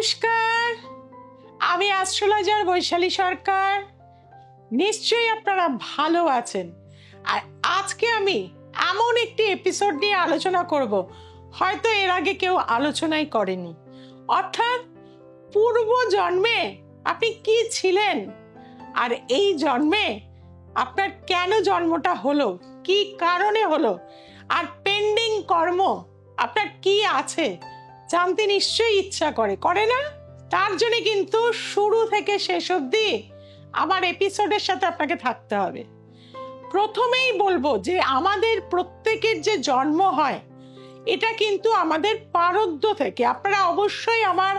নমস্কার, আমি অ্যাস্ট্রোলজার বৈশালী সরকার। নিশ্চয়ই আপনারা ভালো আছেন। আর আজকে আমি এমন একটি এপিসোড নিয়ে আলোচনা করব, হয়তো এর আগে কেউ আলোচনাই করেনি। অর্থাৎ পূর্ব জন্মে আপনি কি ছিলেন, আর এই জন্মে আপনার কেন জন্মটা হলো, কি কারণে হলো, আর পেন্ডিং কর্ম আপনার কি আছে জানতে নিশ্চয়ই ইচ্ছা করে না? তার জন্য কিন্তু শুরু থেকে শেষ অবধি আমার এপিসোডের সাথে আপনাকে থাকতে হবে। প্রথমেই বলবো যে আমাদের প্রত্যেকের যে জন্ম হয় এটা কিন্তু আমাদের প্রারব্ধ থেকে। আপনারা অবশ্যই আমার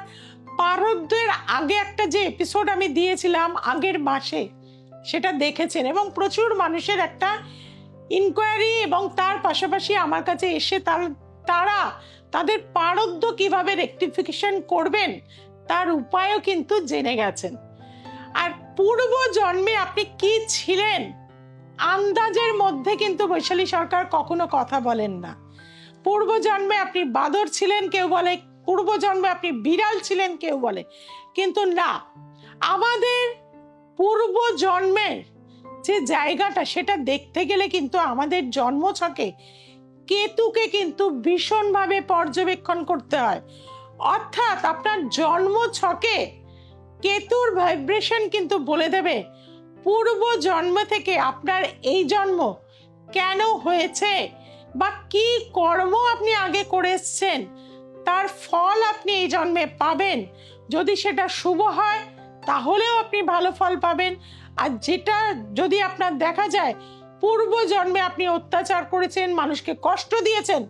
প্রারব্ধের আগে একটা যে এপিসোড আমি দিয়েছিলাম আগের মাসে সেটা দেখেছেন, এবং প্রচুর মানুষের একটা ইনকোয়ারি এবং তার পাশাপাশি আমার কাছে এসে তারা তাদের প্রারব্ধ কিভাবে রেকটিফিকেশন করবেন তার উপায়ও কিন্তু জেনে গেছেন। আর পূর্ব জন্মে আপনি কি ছিলেন আন্দাজের মধ্যে কিন্তু বৈশালী সরকার কখনো কথা বলেন না। পূর্ব জন্মে আপনি বাদর ছিলেন কেউ বলে, পূর্ব জন্মে আপনি বিড়াল ছিলেন কেউ বলে, কিন্তু না, আমাদের পূর্ব জন্মের যে জায়গাটা সেটা দেখতে গেলে কিন্তু আমাদের জন্মছকে কেতুকে কিন্তু ভীষণভাবে পর্যবেক্ষণ করতে হয়। অর্থাৎ আপনার জন্মছকে কেতুর ভাইব্রেশন কিন্তু বলে দেবে পূর্ব জন্ম থেকে আপনার এই জন্ম কেন হয়েছে, বা কি কর্ম আপনি আগে করে এসছেন, তার ফল আপনি এই জন্মে পাবেন। যদি সেটা শুভ হয় তাহলেও আপনি ভালো ফল পাবেন, আর যেটা যদি আপনার দেখা যায় পূর্ব জন্মে আপনি অত্যাচার করেছেন, মানুষকে কষ্ট দিয়েছেন,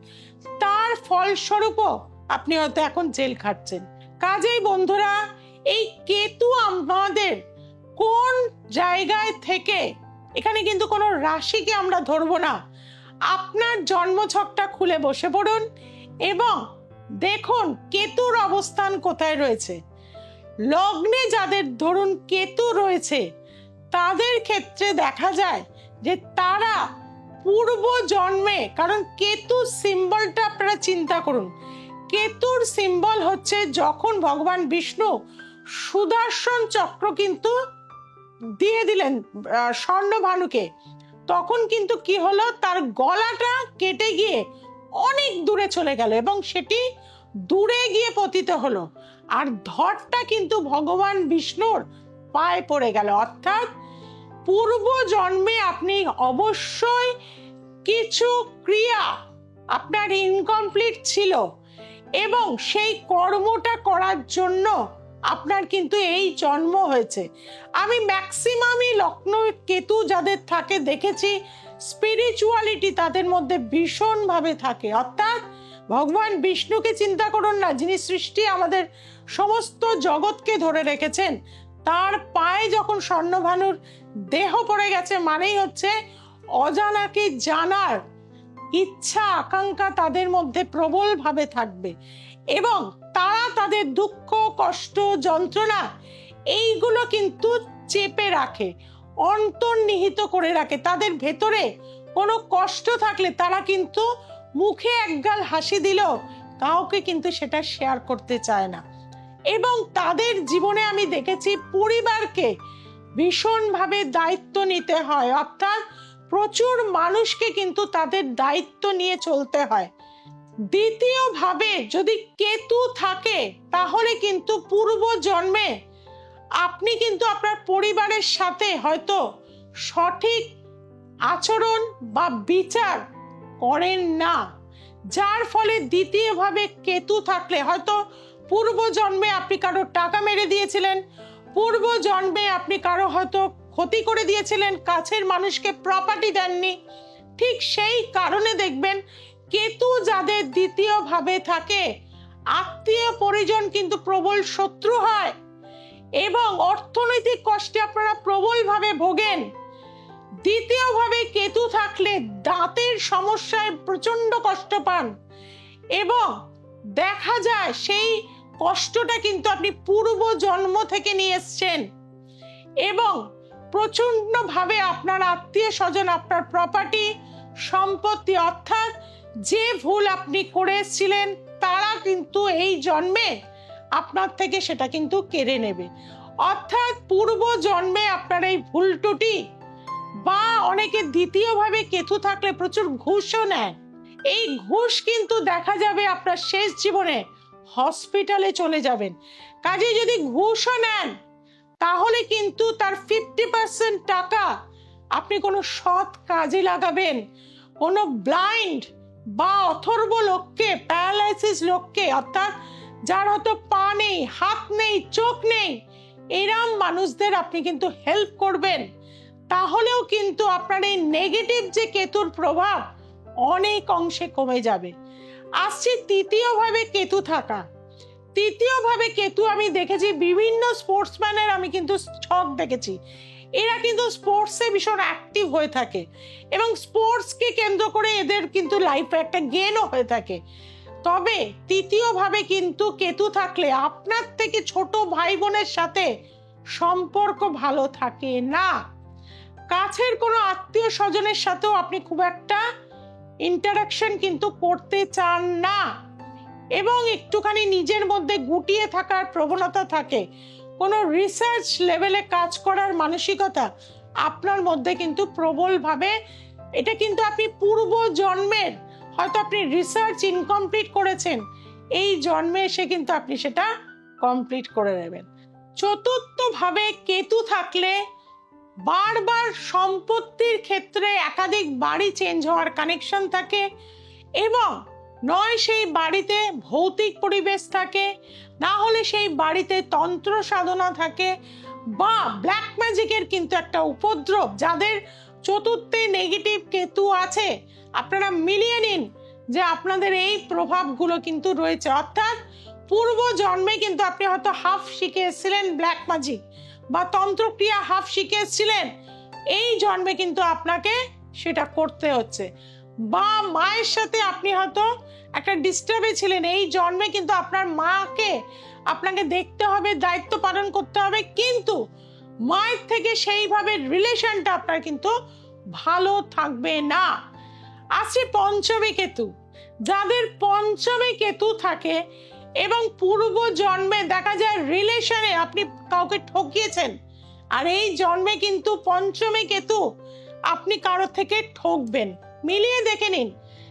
তার ফলস্বরূপও আপনি হয়তো এখন জেল খাটছেন। কাজেই বন্ধুরা, এই কেতু আমাদের কোন জায়গায় থেকে, এখানে কিন্তু কোনো রাশিকে আমরা ধরবো না, আপনার জন্মছকটা খুলে বসে পড়ুন এবং দেখুন কেতুর অবস্থান কোথায় রয়েছে। লগ্নে যাদের ধরুন কেতু রয়েছে তাদের ক্ষেত্রে দেখা যায় যে তারা পূর্ব জন্মে, কারণ কেতুর সিম্বলটা আপনারা চিন্তা করুন, কেতুর সিম্বল হচ্ছে যখন ভগবান বিষ্ণু সুদর্শন চক্র কিন্তু দিয়ে দিলেন স্বর্ণভানুকে, তখন কিন্তু কি হলো, তার গলাটা কেটে গিয়ে অনেক দূরে চলে গেল এবং সেটি দূরে গিয়ে পতিত হলো, আর ধরটা কিন্তু ভগবান বিষ্ণুর পায়ে পড়ে গেল। অর্থাৎ পূর্ব জন্মে আপনি অবশ্যই কিছু ক্রিয়া আপনার ইনকমপ্লিট ছিল এবং সেই কর্মটা করার জন্য আপনার কিন্তু এই জন্ম হয়েছে। আমি ম্যাক্সিমামই লগ্ন কেতু যাদের থাকে দেখেছি স্পিরিচুয়ালিটি তাদের মধ্যে ভীষণভাবে থাকে। অর্থাৎ ভগবান বিষ্ণুকে চিন্তা করুন না, যিনি সৃষ্টি আমাদের সমস্ত জগৎকে ধরে রেখেছেন, তার পায়ে যখন স্বর্ণভানুর দেহ পড়ে গেছে মানেই হচ্ছে অজানাকে জানার ইচ্ছা আকাঙ্ক্ষা তাদের মধ্যে প্রবল ভাবে থাকবে এবং তারা তাদের দুঃখ কষ্ট যন্ত্রণা এইগুলো কিন্তু চেপে রাখে, অন্তর্নিহিত করে রাখে। তাদের ভেতরে কোনো কষ্ট থাকলে তারা কিন্তু মুখে একগাল হাসি দিলেও কাউকে কিন্তু সেটা শেয়ার করতে চায় না। এবং তাদের জীবনে আমি দেখেছি পরিবারকে ভীষণভাবে দায়িত্ব নিতে হয়, অর্থাৎ প্রচুর মানুষকে কিন্তু তাদের দায়িত্ব নিয়ে চলতে হয়। দ্বিতীয়ভাবে যদি কেতু থাকে তাহলে কিন্তু পূর্ব জন্মে আপনি কিন্তু আপনার পরিবারের সাথে হয়তো সঠিক আচরণ বা বিচার করেন না, যার ফলে দ্বিতীয়ভাবে কেতু থাকলে হয়তো পূর্ব জন্মে আপনি কারো টাকা মেরে দিয়েছিলেন, পূর্ব জন্মে আপনি কারো হয়তো ক্ষতি করে দিয়েছিলেন, কাছের মানুষকে প্রপার্টি দেননি। ঠিক সেই কারণে দেখবেন কেতু যাদের দ্বিতীয় ভাবে থাকে আত্মীয় পরিজন কিন্তু প্রবল শত্রু হয় এবং অর্থনৈতিক কষ্টে আপনারা প্রবল ভাবে ভোগেন। দ্বিতীয় ভাবে কেতু থাকলে দাঁতের সমস্যায় প্রচন্ড কষ্ট পান এবং দেখা যায় সেই কষ্টটা কিন্তু আপনি পূর্ব জন্ম থেকে নিয়ে এসছেন এবং প্রচন্ড ভাবে আপনার আত্মীয় স্বজন, আপনার প্রপার্টি সম্পত্তি, অর্থাৎ যে ভুল আপনি করে এসেছিলেন তারা কিন্তু এই জন্মে আপনার থেকে সেটা কিন্তু কেড়ে নেবে। অর্থাৎ পূর্ব জন্মে আপনার এই ভুল ত্রুটি, বা অনেকে দ্বিতীয়ভাবে কেতু থাকলে প্রচুর ঘুষও নেয়, এই ঘুষ কিন্তু দেখা যাবে আপনার শেষ জীবনে হসপিটালে চলে যাবেন। কাজে যদি ঘুষও নেন তাহলে কিন্তু তার 50% টাকা আপনি কোনো সৎ কাজে লাগাবেন, কোনো ব্লাইন্ড বা অথর্ব লোককে, প্যারালাইসিস লোককে, অর্থাৎ যার হয়তো পা নেই, হাত নেই, চোখ নেই, এরম মানুষদের আপনি কিন্তু হেল্প করবেন। তাহলেও কিন্তু আপনার এই নেগেটিভ যে কেতুর প্রভাব অনেক অংশে কমে যাবে। আসছি তৃতীয়ভাবে কেতু থাকা। তৃতীয়ভাবে কেতু আমি দেখেছি বিভিন্ন স্পোর্টসম্যানের, আমি কিন্তু ছক দেখেছি, এরা কিন্তু স্পোর্টসে ভীষণ অ্যাক্টিভ হয়ে থাকে এবং স্পোর্টসকে কেন্দ্র করে এদের কিন্তু লাইফে একটা গেনও হয়ে থাকে। তবে তৃতীয়ভাবে কিন্তু কেতু থাকলে আপনার থেকে ছোট ভাই বোনের সাথে সম্পর্ক ভালো থাকে না। কাছের কোনো আত্মীয় স্বজনের সাথেও আপনি খুব একটা ইন্টারাকশন কিন্তু করতে চান না এবং একটুখানি নিজের মধ্যে গুটিয়ে থাকার প্রবণতা থাকে। কোনো রিসার্চ লেভেলে কাজ করার মানসিকতা আপনার মধ্যে কিন্তু প্রবলভাবে, এটা কিন্তু আপনি পূর্ব জন্মের, হয়তো আপনি রিসার্চ ইনকমপ্লিট করেছেন, এই জন্মে এসে কিন্তু আপনি সেটা কমপ্লিট করে নেবেন। চতুর্থভাবে কেতু থাকলে বারবার সম্পত্তির ক্ষেত্রে একাধিক বাড়ি চেঞ্জ হওয়ার কানেকশন থাকে এবং নয় সেই বাড়িতে ভৌতিক পরিবেশ থাকে, না হলে সেই বাড়িতে তন্ত্র সাধনা থাকে বা ব্ল্যাক ম্যাজিকের কিন্তু একটা উপদ্রব। যাদের চতুর্থে নেগেটিভ কেতু আছে আপনারা মিলিয়ে নিন যে আপনাদের এই প্রভাবগুলো কিন্তু রয়েছে। অর্থাৎ পূর্ব জন্মে কিন্তু আপনি হয়তো হাফ শিখে এসেছিলেন ব্ল্যাক ম্যাজিক বা তন্ত্রক্রিয়া, হাফ শিখে এসেছিলেন, এই জন্মে কিন্তু আপনাকে সেটা করতে হচ্ছে। বা মায়ের সাথে আপনি হয়তো একটা ডিস্টার্বে ছিলেন, এই জন্মে কিন্তু আপনার মাকে আপনাকে দেখতে হবে, দায়িত্ব পালন করতে হবে, কিন্তু মায়ের থেকে সেইভাবে রিলেশনটা আপনার কিন্তু ভালো থাকবে না। আসছে পঞ্চমী কেতু। যাদের পঞ্চমী কেতু থাকে এবং পূর্ব জন্মে দেখা যায় রিলেশনে আপনি কাউকে ঠকিয়েছেন, আর এই জন্মে কিন্তু পঞ্চমী কেতু আপনি কারো থেকে ঠকবেন, মিলিয়ে দেখে নিন।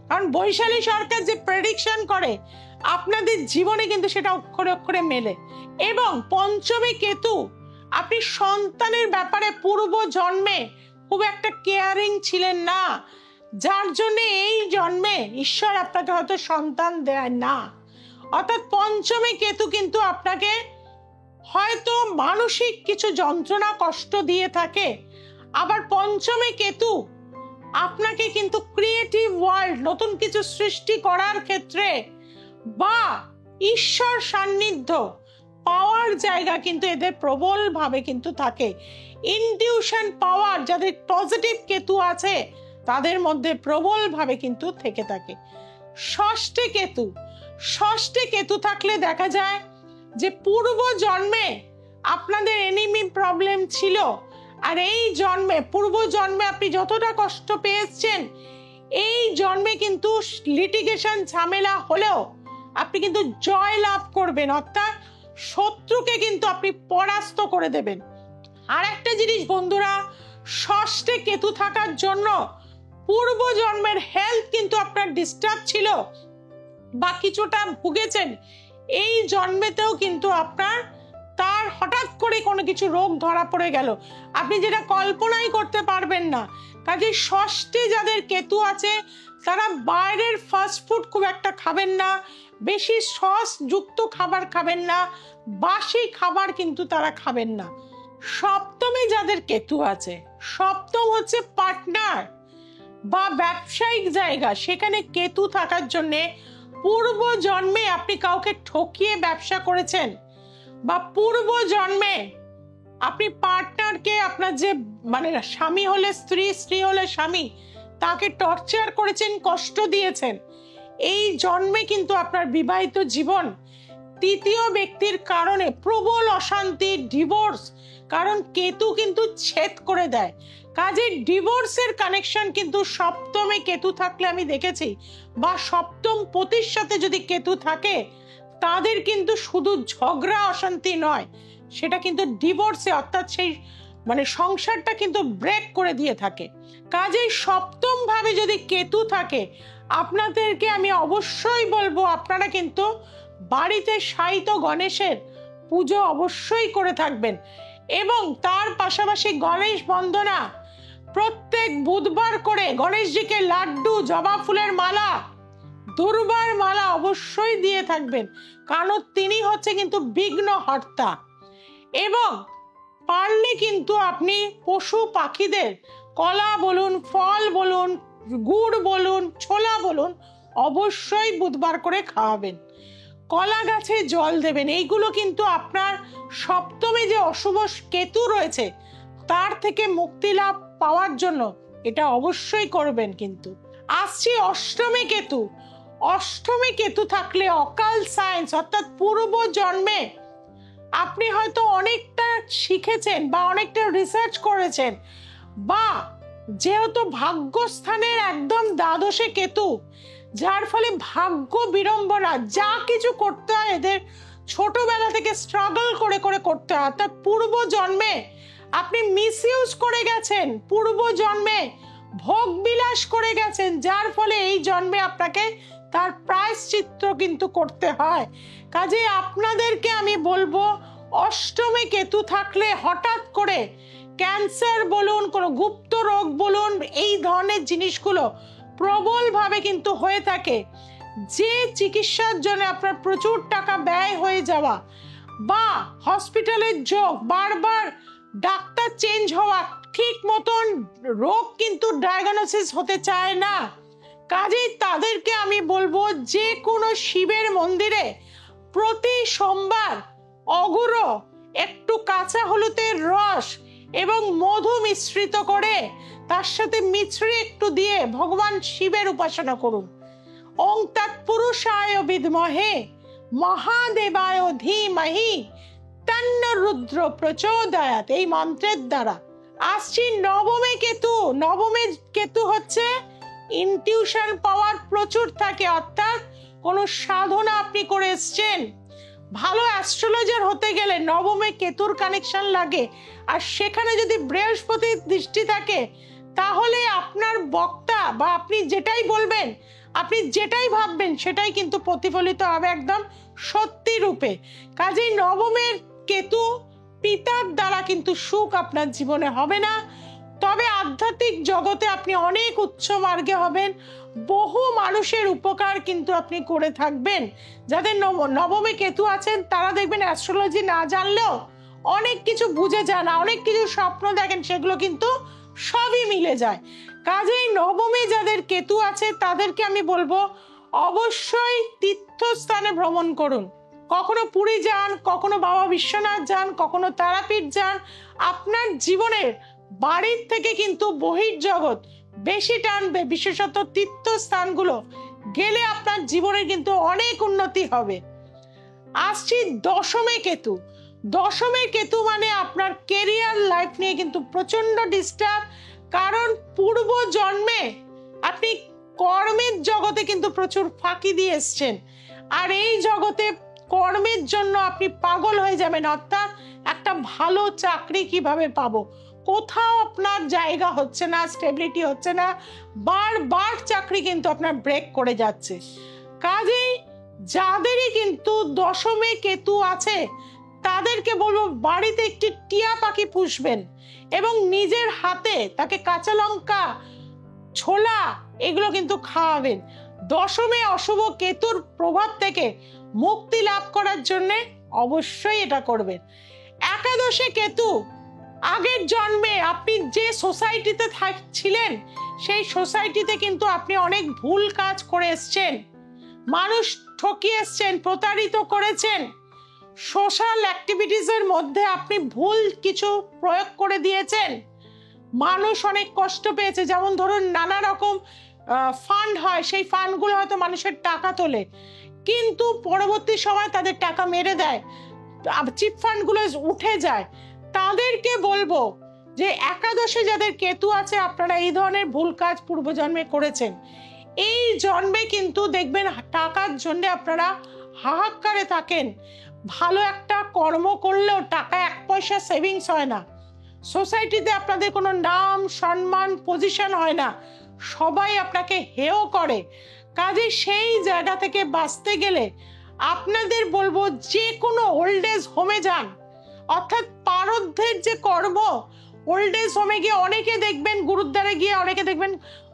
কারণ বৈশালী সরকার যে প্রেডিকশন করে আপনাদের জীবনে কিন্তু সেটা অক্ষরে অক্ষরে মেলে। এবং পঞ্চমী কেতু, আপনি সন্তানের ব্যাপারে পূর্ব জন্মে খুব একটা কেয়ারিং ছিলেন না, যার জন্য এই জন্মে ঈশ্বর আপনাকে হয়তো সন্তান দেয় না। অর্থাৎ পঞ্চমী কেতু কিন্তু আপনাকে হয়তো মানসিক কিছু যন্ত্রণা, কষ্ট দিয়ে থাকে। আবার পঞ্চমী কেতু আপনাকে কিন্তু ক্রিয়েটিভ ওয়ার্ল্ড, নতুন কিছু সৃষ্টি করার ক্ষেত্রে বা ঈশ্বর সান্নিধ্য পাওয়ার জায়গা কিন্তু এদের প্রবল ভাবে কিন্তু থাকে। ইনটিউশন পাওয়ার যাদের পজিটিভ কেতু আছে তাদের মধ্যে প্রবল ভাবে কিন্তু থেকে থাকে। ষষ্ঠে কেতু। ষষ্ঠে কেতু থাকলে দেখা যায় যে পূর্ব জন্মে আপনাদের এনিমি প্রবলেম ছিল, আর এই জন্মে, পূর্ব জন্মে আপনি যতটা কষ্ট পেয়েছেন, এই জন্মে কিন্তু লিটিগেশন ঝামেলা হলেও আপনি কিন্তু জয় লাভ করবেন, অর্থাৎ শত্রুকে কিন্তু আপনি পরাস্ত করে দেবেন। আর একটা জিনিস বন্ধুরা, ষষ্ঠে কেতু থাকার জন্য পূর্ব জন্মের হেলথ কিন্তু আপনার ডিস্টার্ব ছিল বা কিছুটা ভুগেছেন, এই জন্মেতেও কিন্তু আপনার তার হঠাৎ করে কোনো কিছু রোগ ধরা পড়ে গেল, আপনি যেটা কল্পনাই করতে পারবেন না। কাজে ষষ্ঠে যাদের কেতু আছে তারা বাইরের ফাস্ট ফুড খুব একটা খাবেন না, বেশি সস যুক্ত খাবার খাবেন না, বাসি খাবার কিন্তু তারা খাবেন না। সপ্তমে যাদের কেতু আছে, সপ্তম হচ্ছে পার্টনার বা ব্যবসায়িক জায়গা, সেখানে কেতু থাকার জন্যে পূর্ব জন্মে আপনি কাউকে ঠকিয়ে ব্যবসা করেছেন বা পূর্ব জন্মে আপনি পার্টনারকে, আপনার যে মানে স্বামী হলে স্ত্রী, স্ত্রী হলে স্বামী, তাকে টর্চার করেছেন, কষ্ট দিয়েছেন, এই জন্মে কিন্তু আপনার বিবাহিত জীবন তৃতীয় ব্যক্তির কারণে প্রবল অশান্তি, ডিভোর্স, কারণ কেতু কিন্তু ছেদ করে দেয়। কাজে ডিভোর্সের কানেকশন কিন্তু সপ্তমে কেতু থাকলে আমি দেখেছি, বা সপ্তম পতির সাথে যদি কেতু থাকে তাদের কিন্তু শুধু ঝগড়া অশান্তি নয়, সেটা কিন্তু ডিভোর্সে, অর্থাৎ সেই সংসারটা কিন্তু ব্রেক করে দিয়ে থাকে। কাজেই সপ্তম ভাবে যদি কেতু থাকে, আপনাদেরকে আমি অবশ্যই বলবো আপনারা কিন্তু বাড়িতে শায়িত গণেশের পুজো অবশ্যই করে থাকবেন, এবং তার পাশাপাশি গণেশ বন্দনা প্রত্যেক বুধবার করে গণেশজিকে লাড্ডু, জবা ফুলের মালা, দুর্বার মালা অবশ্যই দিয়ে থাকবেন, কারণ তিনি হচ্ছে কিন্তু বিঘ্ন হর্তা। এবং পারলে কিন্তু আপনি পশু পাখিদের কলা বলুন, ফল বলুন, গুড় বলুন, ছোলা বলুন, অবশ্যই বুধবার করে খাওয়াবেন। কলা গাছে জল দেবেন। এইগুলো কিন্তু আপনার সপ্তমে যে অশুভ কেতু রয়েছে তার থেকে মুক্তি লাভ পাওয়ার জন্য এটা অবশ্যই করবেন। কিন্তু আসছি অষ্টমে কেতু। অষ্টমে কেতু থাকলে অকাল সায়েন্স, অর্থাৎ পূর্ব জন্মে আপনি হয়তো অনেকটা শিখেছেন বা অনেকটা রিসার্চ করেছেন, বা যেহেতু ভাগ্যস্থানের একদম দ্বাদশে কেতু, যার ফলে ভাগ্য বিড়ম্বনা যা কিছু করতে হয় এদের ছোটবেলা থেকে স্ট্রাগল করে করে করতে হয়। অর্থাৎ পূর্ব জন্মে আপনি মিসইউজ করে গেছেন, পূর্ব জন্মে ভোগ বিলাস করে গেছেন, যার ফলে এই জন্মে আপনাকে তার প্রায়শ্চিত্ত কিন্তু করতে হয়। কাজে আপনাদেরকে আমি বলবো, অষ্টমে কেতু থাকলে হঠাৎ করে ক্যান্সার বলুন, কোনো গুপ্ত রোগ বলুন, এই ধরনের জিনিসগুলো প্রবলভাবে কিন্তু হয়ে থাকে, যে চিকিৎসার জন্য আপনার প্রচুর টাকা ব্যয় হয়ে যাওয়া, বা হসপিটালের যোগ, বারবার ডাক্তার চেঞ্জ হওয়া, ঠিক মতন রোগ কিন্তু ডায়াগনোসিস হতে চায় না। কাজেই তাদেরকে আমি বলবো, যে কোনো শিবের মন্দিরে প্রতি সোমবার অগুরো একটু কাঁচা হলুদের রস এবং মধু মিশ্রিত করে তার সাথে মিছরি একটু দিয়ে ভগবান শিবের উপাসনা করুন। ওং তৎপুরুষায় বিদ্মহে মহাদেবায় ধীমহি তন্ন রুদ্র প্রচোদয়াৎ, এই মন্ত্রের দ্বারা। আসছি নবমে কেতু। নবমে কেতু হচ্ছে ইনটিউশন পাওয়ার প্রচুর থাকে, অর্থাৎ কোনো সাধনা আপনি করে এসছেন, ভালো অ্যাস্ট্রোলজার হতে গেলে নবমে কেতুর কানেকশন লাগে, আর সেখানে যদি বৃহস্পতির দৃষ্টি থাকে তাহলে আপনার বক্তা বা আপনি যেটাই বলবেন, আপনি যেটাই ভাববেন সেটাই কিন্তু প্রতিফলিত হবে একদম সত্যি রূপে। কাজেই নবমের কেতু পিতার দ্বারা কিন্তু সুখ আপনার জীবনে হবে না, তবে আধ্যাত্মিক জগতে আপনি অনেক উচ্চ মার্গে হবেন, বহু মানুষের উপকার কিন্তু আপনি করে থাকবেন। যাদের নবমে কেতু আছেন তারা দেখবেন অ্যাস্ট্রোলজি না জানলেও অনেক কিছু বুঝে যান, অনেক কিছু স্বপ্ন দেখেন, সেগুলো কিন্তু সবই মিলে যায়। কাজেই নবমে যাদের কেতু আছে তাদেরকে আমি বলবো অবশ্যই তীর্থস্থানে ভ্রমণ করুন। কখনো পুরী যান, কখনো বাবা বিশ্বনাথ যান, কখনো তারাপীঠ যান। আপনার জীবনের বাড়ির থেকে কিন্তু বহির্জগৎ বেশি টানবে, বিশেষত তীর্থস্থানগুলো গেলে আপনার জীবনের কিন্তু অনেক উন্নতি হবে। আসছি দশমে কেতু। দশমে কেতু মানে আপনার কেরিয়ার লাইফ নিয়ে কিন্তু প্রচন্ড ডিস্টার্ব, কারণ পূর্ব জন্মে আপনি কর্মের জগতে কিন্তু প্রচুর ফাঁকি দিয়ে এসছেন, আর এই জগতে কর্মের জন্য আপনি পাগল হয়ে যাবেন। অর্থাৎ একটা ভালো চাকরি কিভাবে পাবো, কোথাও আপনার জায়গা হচ্ছে না, স্টেবিলিটি হচ্ছে না, বারবার চাকরি কিন্তু আপনার ব্রেক করে যাচ্ছে। কাজেই যাদেরই কিন্তু দশমে কেতু আছে তাদেরকে বলবো বাড়িতে একটি টিয়া পাখি পুষবেন এবং নিজের হাতে তাকে কাঁচা লঙ্কা, ছোলা এগুলো কিন্তু খাওয়াবেন। দশমে অশুভ কেতুর প্রভাব থেকে মুক্তি লাভ করার জন্য অবশ্যই এটা করবেন। একাদশে কেতু, আগের জন্মে আপনি যে সোসাইটিতে ছিলেন সেই সোসাইটিতে কিন্তু আপনি অনেক ভুল কাজ করে এসছেন, মানুষ ঠকিয়ে এসছেন, প্রতারিত করেছেন, সোশ্যাল অ্যাক্টিভিটিসের মধ্যে আপনি ভুল কিছু প্রয়োগ করে দিয়েছেন, মানুষ অনেক কষ্ট পেয়েছে। যেমন ধরুন নানা রকম ফান্ড হয়, সেই ফান্ডগুলো হয়তো মানুষের টাকা তোলে, কিন্তু পরবর্তী সময় তাদের টাকা মেরে দেয়, চিট ফান্ডগুলো উঠে যায়। তাদেরকে বলবো যে একাদশে যাদের কেতু আছে আপনারা এই ধরনের ভুল কাজ পূর্বজন্মে করেছেন, এই জন্মে কিন্তু দেখবেন টাকার জন্য আপনারা হাহাকারে থাকেন, ভালো একটা কর্ম করলেও টাকা 1 পয়সা সেভিংস হয় না, সোসাইটিতে আপনাদের কোনো নাম সম্মান পজিশন হয় না, সবাই আপনাকে হেয় করে। কাজে সেই জায়গা থেকে বাঁচতে গেলে আপনাদের বলবো যে কোনো ওল্ড এজ হোমে যান, অর্থাৎ পারদ্ধের যে কর্ম, ওল্ড এজ হোমে গিয়ে অনেকে দেখবেন, গুরুদ্বারে গিয়ে অনেকে দেখবেন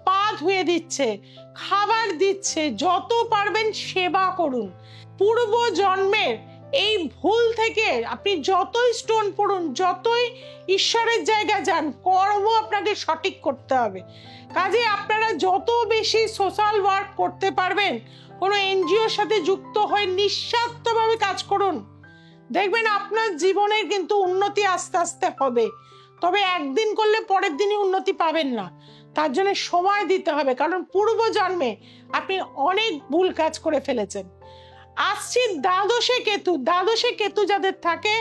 পা ধুয়ে দিচ্ছে, খাবার দিচ্ছে, যত পারবেন সেবা করুন। পূর্ব জন্মের এই ভুল থেকে আপনি যতই স্টোন পড়ুন, যতই ঈশ্বরের জায়গায় যান, কর্ম আপনাকে সঠিক করতে হবে। কাজে আপনারা যত বেশি সোশ্যাল ওয়ার্ক করতে পারবেন, কোনো এনজিওর সাথে যুক্ত হয়ে নিঃস্বার্থভাবে কাজ করুন, দেখবেন আপনার জীবনের কিন্তু উন্নতি আস্তে আস্তে হবে। তবে একদিন করলে পরের দিনই উন্নতি পাবেন না, তার জন্য সময় দিতে হবে, কারণ পূর্ব জন্মে আপনি অনেক ভুল কাজ করে ফেলেছেন। আসছি দ্বাদশে কেতু। দ্বাদশে কেতু যাদের থাকে,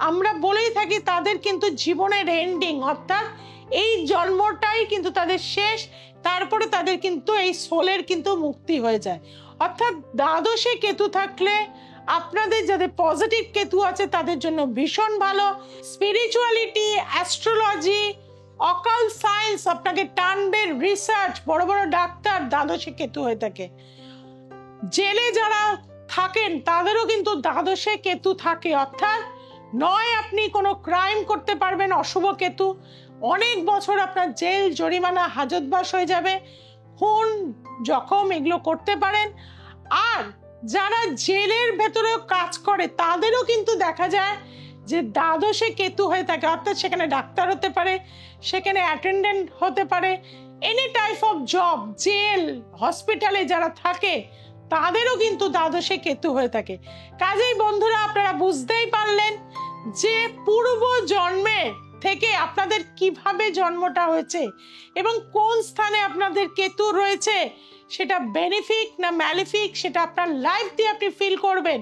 আমরা বলেই থাকি তাদের কিন্তু জীবনের এন্ডিং, অর্থাৎ এই জন্মটাই কিন্তু তাদের শেষ, তারপরে তাদের কিন্তু এই সোলের কিন্তু মুক্তি হয়ে যায়। অর্থাৎ দ্বাদশে কেতু থাকলে আপনাদের যাদের পজিটিভ কেতু আছে তাদের জন্য ভীষণ ভালো। স্পিরিচুয়ালিটি, অ্যাস্ট্রোলজি, অকাল্ট সায়েন্স আপনাকে টানবে, রিসার্চ, বড় বড় ডাক্তার দ্বাদশে কেতু হয়ে থাকে। জেলে যারা থাকেন তাদেরও কিন্তু দ্বাদশে কেতু থাকে, অর্থাৎ নয় আপনি কোনো ক্রাইম করতে পারবেন, অশুভ কেতু, অনেক বছর আপনার জেল, জরিমানা, হাজতবাস হয়ে যাবে, খুন, জখম এগুলো করতে পারেন। আর যারা জেলের ভেতরেও কাজ করে তাদেরও কিন্তু দেখা যায় যে দ্বাদশে কেতু হয়ে থাকে, অর্থাৎ সেখানে ডাক্তার হতে পারে, সেখানে অ্যাটেন্ডেন্ট হতে পারে, any type of job, jail, হসপিটালে যারা থাকে তাদেরও কিন্তু দ্বাদশে কেতু হয়ে থাকে। কাজেই বন্ধুরা, আপনারা বুঝতেই পারলেন যে পূর্ব জন্মে থেকে আপনাদের কিভাবে জন্মটা হয়েছে এবং কোন স্থানে আপনাদের কেতু রয়েছে, সেটা বেনিফিক না ম্যালিফিক সেটা আপনার লাইফ দিয়ে আপনি ফিল করবেন,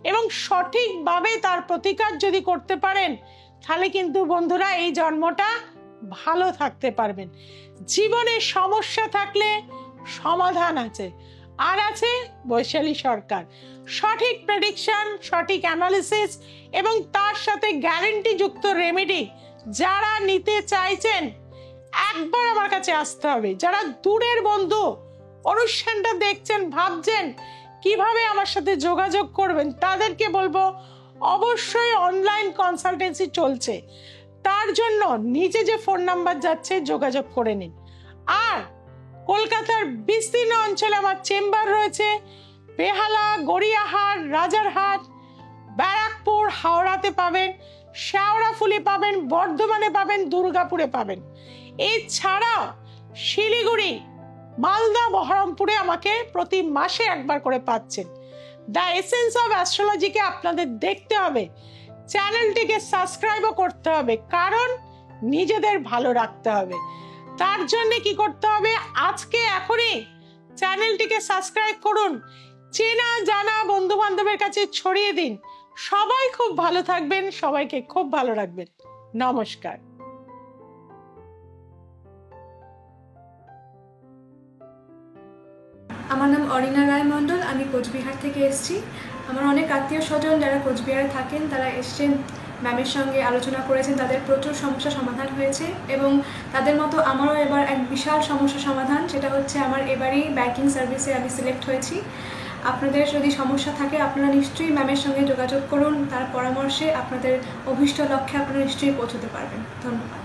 এবং সঠিকভাবে তার প্রতিকার যদি করতে পারেন তাহলে কিন্তু বন্ধুরা এই জন্মটা ভালো থাকতে পারবেন। জীবনে সমস্যা থাকলে সমাধান আছে, আর আছে বৈশালী সরকার। সঠিক প্রেডিকশন, সঠিক অ্যানালিসিস এবং তার সাথে গ্যারেন্টি যুক্ত রেমেডি যারা নিতে চাইছেন একবার আমার কাছে আসতে হবে। যারা দূরের বন্ধু অনুষ্ঠানটা দেখছেন, ভাবছেন কিভাবে আমার সাথে যোগাযোগ করবেন, তাদেরকে বলবো অবশ্যই অনলাইন কনসালটেন্সি চলছে, তার জন্য নিচে যে ফোন নাম্বার যাচ্ছে যোগাযোগ করে নিন। আর কলকাতার বিস্তীর্ণ অঞ্চলে আমার চেম্বার রয়েছে, বেহালা, গড়িয়াহাট, রাজারহাট, ব্যারাকপুর, হাওড়াতে পাবেন, শেওড়াফুলি পাবেন, বর্ধমানে পাবেন, দুর্গাপুরে পাবেন। এছাড়াও শিলিগুড়ি, মালদা, বহরমপুরে আমাকে প্রতি মাসে একবার করে পাচ্ছেন। দ্য এসেন্স অফ অ্যাস্ট্রোলজিকে আপনাদের দেখতে হবে, চ্যানেলটিকে সাবস্ক্রাইবও করতে হবে, কারণ নিজেদের ভালো রাখতে হবে। তার জন্য কি করতে হবে, আজকে এখনই চ্যানেলটিকে সাবস্ক্রাইব করুন, চেনা জানা বন্ধু বান্ধবের কাছে ছড়িয়ে দিন। সবাই খুব ভালো থাকবেন, সবাইকে খুব ভালো রাখবেন। নমস্কার। আমার নাম অরিনা রায় মণ্ডল, আমি কোচবিহার থেকে এসেছি। আমার অনেক আত্মীয় স্বজন যারা কোচবিহারে থাকেন তারা এসছেন, ম্যামের সঙ্গে আলোচনা করেছেন, তাদের প্রচুর সমস্যা সমাধান হয়েছে এবং তাদের মতো আমারও এবার এক বিশাল সমস্যা সমাধান, সেটা হচ্ছে আমার এবারই ব্যাংকিং সার্ভিসে আমি সিলেক্ট হয়েছি। আপনাদের যদি সমস্যা থাকে আপনারা নিশ্চয়ই ম্যামের সঙ্গে যোগাযোগ করুন, তার পরামর্শে আপনাদের অভীষ্ট লক্ষ্যে আপনারা নিশ্চয়ই পৌঁছতে পারবেন। ধন্যবাদ।